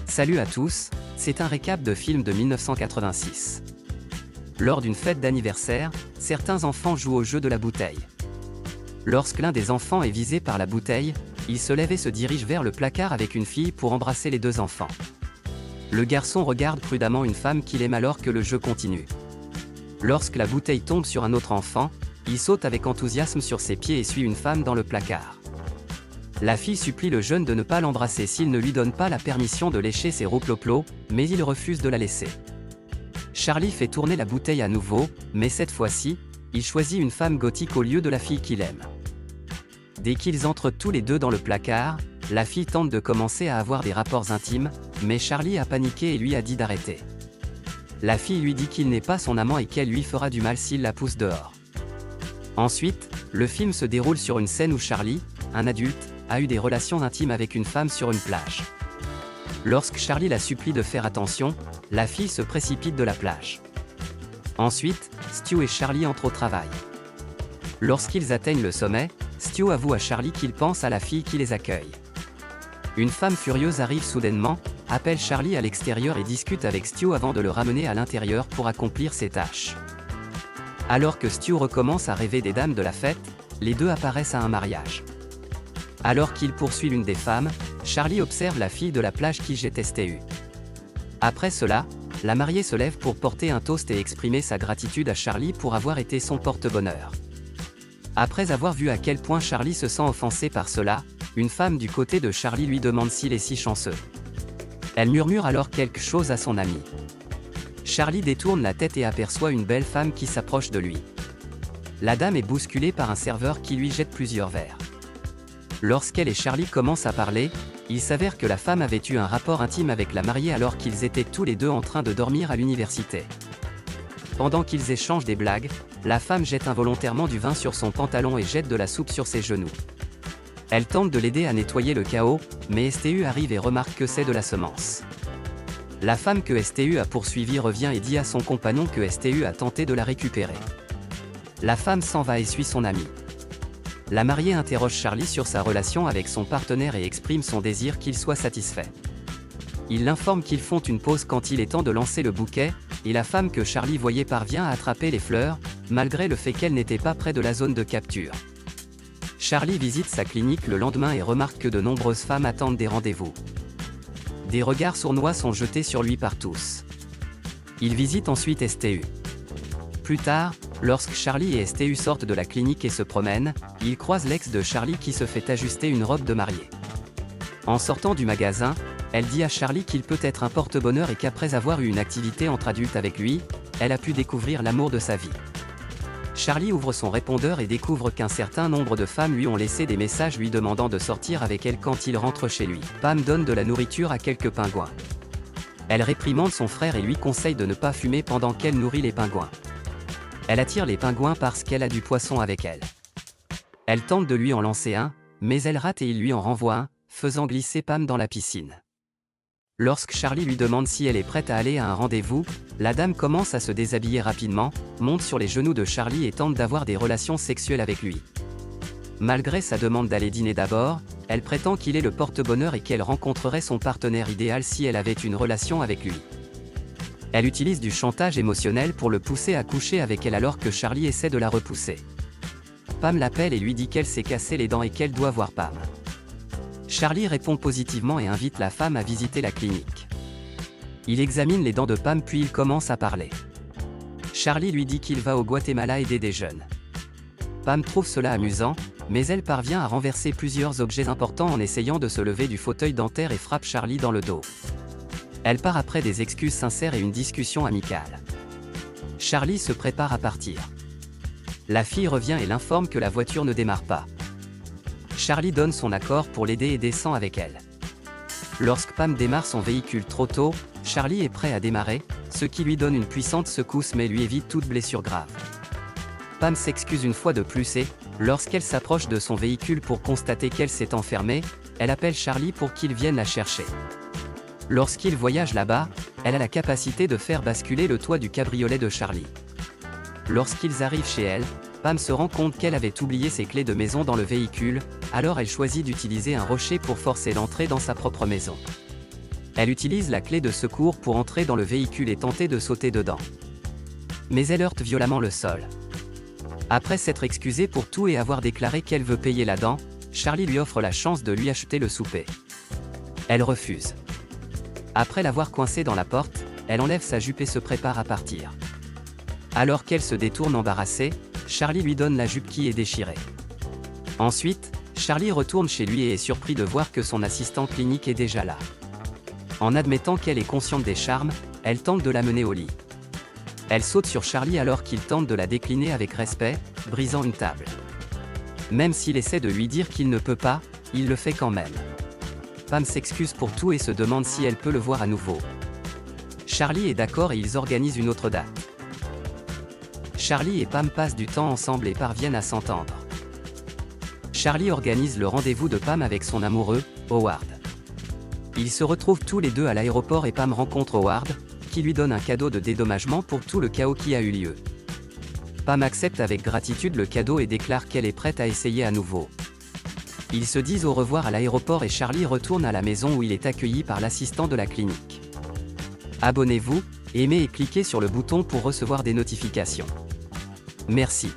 Salut à tous, c'est un récap de film de 1986. Lors d'une fête d'anniversaire, certains enfants jouent au jeu de la bouteille. Lorsque l'un des enfants est visé par la bouteille, il se lève et se dirige vers le placard avec une fille pour embrasser les deux enfants. Le garçon regarde prudemment une femme qu'il aime alors que le jeu continue. Lorsque la bouteille tombe sur un autre enfant, il saute avec enthousiasme sur ses pieds et suit une femme dans le placard. La fille supplie le jeune de ne pas l'embrasser s'il ne lui donne pas la permission de lécher ses roucloplos, mais il refuse de la laisser. Charlie fait tourner la bouteille à nouveau, mais cette fois-ci, il choisit une femme gothique au lieu de la fille qu'il aime. Dès qu'ils entrent tous les deux dans le placard, la fille tente de commencer à avoir des rapports intimes, mais Charlie a paniqué et lui a dit d'arrêter. La fille lui dit qu'il n'est pas son amant et qu'elle lui fera du mal s'il la pousse dehors. Ensuite, le film se déroule sur une scène où Charlie, un adulte, a eu des relations intimes avec une femme sur une plage. Lorsque Charlie la supplie de faire attention, la fille se précipite de la plage. Ensuite, Stu et Charlie entrent au travail. Lorsqu'ils atteignent le sommet, Stu avoue à Charlie qu'il pense à la fille qui les accueille. Une femme furieuse arrive soudainement, appelle Charlie à l'extérieur et discute avec Stu avant de le ramener à l'intérieur pour accomplir ses tâches. Alors que Stu recommence à rêver des dames de la fête, les deux apparaissent à un mariage. Alors qu'il poursuit l'une des femmes, Charlie observe la fille de la plage qui jette Stu. Après cela, la mariée se lève pour porter un toast et exprimer sa gratitude à Charlie pour avoir été son porte-bonheur. Après avoir vu à quel point Charlie se sent offensé par cela, une femme du côté de Charlie lui demande s'il est si chanceux. Elle murmure alors quelque chose à son ami. Charlie détourne la tête et aperçoit une belle femme qui s'approche de lui. La dame est bousculée par un serveur qui lui jette plusieurs verres. Lorsqu'elle et Charlie commencent à parler, il s'avère que la femme avait eu un rapport intime avec la mariée alors qu'ils étaient tous les deux en train de dormir à l'université. Pendant qu'ils échangent des blagues, la femme jette involontairement du vin sur son pantalon et jette de la soupe sur ses genoux. Elle tente de l'aider à nettoyer le chaos, mais Stu arrive et remarque que c'est de la semence. La femme que Stu a poursuivie revient et dit à son compagnon que Stu a tenté de la récupérer. La femme s'en va et suit son ami. La mariée interroge Charlie sur sa relation avec son partenaire et exprime son désir qu'il soit satisfait. Il l'informe qu'ils font une pause quand il est temps de lancer le bouquet, et la femme que Charlie voyait parvient à attraper les fleurs, malgré le fait qu'elle n'était pas près de la zone de capture. Charlie visite sa clinique le lendemain et remarque que de nombreuses femmes attendent des rendez-vous. Des regards sournois sont jetés sur lui par tous. Il visite ensuite Stu. Plus tard, lorsque Charlie et Stu sortent de la clinique et se promènent, ils croisent l'ex de Charlie qui se fait ajuster une robe de mariée. En sortant du magasin, elle dit à Charlie qu'il peut être un porte-bonheur et qu'après avoir eu une activité entre adultes avec lui, elle a pu découvrir l'amour de sa vie. Charlie ouvre son répondeur et découvre qu'un certain nombre de femmes lui ont laissé des messages lui demandant de sortir avec elle quand il rentre chez lui. Pam donne de la nourriture à quelques pingouins. Elle réprimande son frère et lui conseille de ne pas fumer pendant qu'elle nourrit les pingouins. Elle attire les pingouins parce qu'elle a du poisson avec elle. Elle tente de lui en lancer un, mais elle rate et il lui en renvoie un, faisant glisser Pam dans la piscine. Lorsque Charlie lui demande si elle est prête à aller à un rendez-vous, la dame commence à se déshabiller rapidement, monte sur les genoux de Charlie et tente d'avoir des relations sexuelles avec lui. Malgré sa demande d'aller dîner d'abord, elle prétend qu'il est le porte-bonheur et qu'elle rencontrerait son partenaire idéal si elle avait une relation avec lui. Elle utilise du chantage émotionnel pour le pousser à coucher avec elle alors que Charlie essaie de la repousser. Pam l'appelle et lui dit qu'elle s'est cassé les dents et qu'elle doit voir Pam. Charlie répond positivement et invite la femme à visiter la clinique. Il examine les dents de Pam puis il commence à parler. Charlie lui dit qu'il va au Guatemala aider des jeunes. Pam trouve cela amusant, mais elle parvient à renverser plusieurs objets importants en essayant de se lever du fauteuil dentaire et frappe Charlie dans le dos. Elle part après des excuses sincères et une discussion amicale. Charlie se prépare à partir. La fille revient et l'informe que la voiture ne démarre pas. Charlie donne son accord pour l'aider et descend avec elle. Lorsque Pam démarre son véhicule trop tôt, Charlie est prêt à démarrer, ce qui lui donne une puissante secousse mais lui évite toute blessure grave. Pam s'excuse une fois de plus et, lorsqu'elle s'approche de son véhicule pour constater qu'elle s'est enfermée, elle appelle Charlie pour qu'il vienne la chercher. Lorsqu'ils voyagent là-bas, elle a la capacité de faire basculer le toit du cabriolet de Charlie. Lorsqu'ils arrivent chez elle, Pam se rend compte qu'elle avait oublié ses clés de maison dans le véhicule, alors elle choisit d'utiliser un rocher pour forcer l'entrée dans sa propre maison. Elle utilise la clé de secours pour entrer dans le véhicule et tenter de sauter dedans. Mais elle heurte violemment le sol. Après s'être excusée pour tout et avoir déclaré qu'elle veut payer la dent, Charlie lui offre la chance de lui acheter le souper. Elle refuse. Après l'avoir coincée dans la porte, elle enlève sa jupe et se prépare à partir. Alors qu'elle se détourne embarrassée, Charlie lui donne la jupe qui est déchirée. Ensuite, Charlie retourne chez lui et est surpris de voir que son assistant clinique est déjà là. En admettant qu'elle est consciente des charmes, elle tente de la mener au lit. Elle saute sur Charlie alors qu'il tente de la décliner avec respect, brisant une table. Même s'il essaie de lui dire qu'il ne peut pas, il le fait quand même. Pam s'excuse pour tout et se demande si elle peut le voir à nouveau. Charlie est d'accord et ils organisent une autre date. Charlie et Pam passent du temps ensemble et parviennent à s'entendre. Charlie organise le rendez-vous de Pam avec son amoureux, Howard. Ils se retrouvent tous les deux à l'aéroport et Pam rencontre Howard, qui lui donne un cadeau de dédommagement pour tout le chaos qui a eu lieu. Pam accepte avec gratitude le cadeau et déclare qu'elle est prête à essayer à nouveau. Ils se disent au revoir à l'aéroport et Charlie retourne à la maison où il est accueilli par l'assistant de la clinique. Abonnez-vous, aimez et cliquez sur le bouton pour recevoir des notifications. Merci.